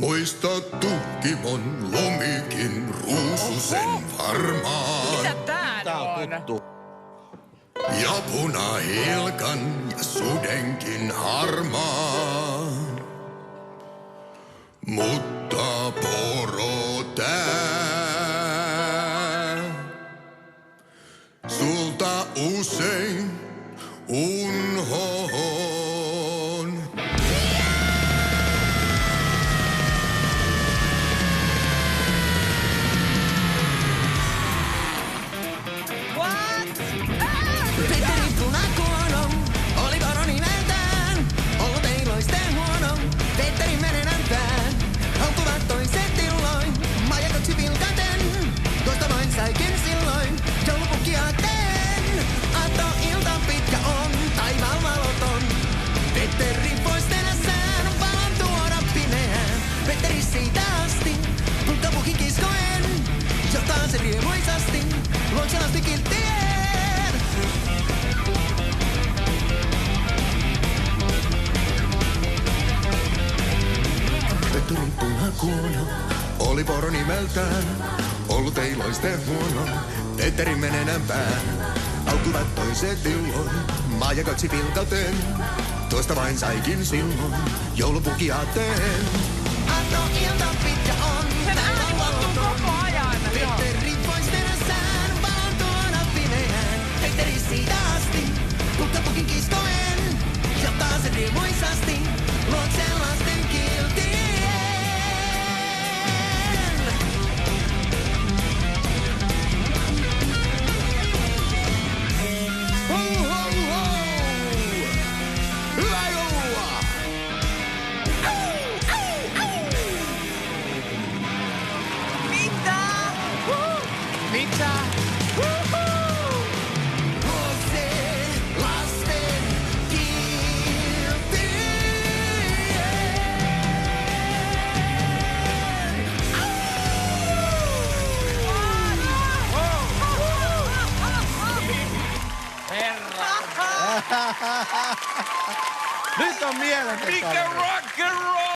Muista tukkimon lomikin ruususen varmaan. Mitä tää Tää on on? tuttu. Ja punahilkan ja sudenkin harmaan. Mutta poro tää sulta usein unhoon. What? Petteri Punakuono oli poro nimeltään. Ollut ei loisten huono, Petteri menenäntään. Haukkuvat toiset illoin, majakotsi vilkaten. Toista vain saikin silloin, joulupukkia teen. Aattoilta pitkä on, taivaalla valoton. Petteri pois nenässään, valon tuoda pimeään. Petteri siitä asti, pukkapukin kiskoen. Johtaa se riemuisasti, luoksen asti kilttien. Petteri Punakuono oli poro nimeltään. Ollut ei loisten huono, Petteri menenämpään. Aukkuvat toiset illoin, majakotsi pilkaten. Tuosta vain saikin silloin, joulupukia teen. Aattoilta pitkä on, Sen ääni muuttuu koko ajan. Petteri pois nenässään, valon tuoda pimeään. Petteri siitä asti, pukkapukin kiskoen. Johtaa se riemuisasti, luoksen lasten kiltien. Ho, ho, ho! Hyvää joulua! Mitä? Mitä? Luokse lasten Herra. Nyt on mieletöntä. Mikä rock and roll!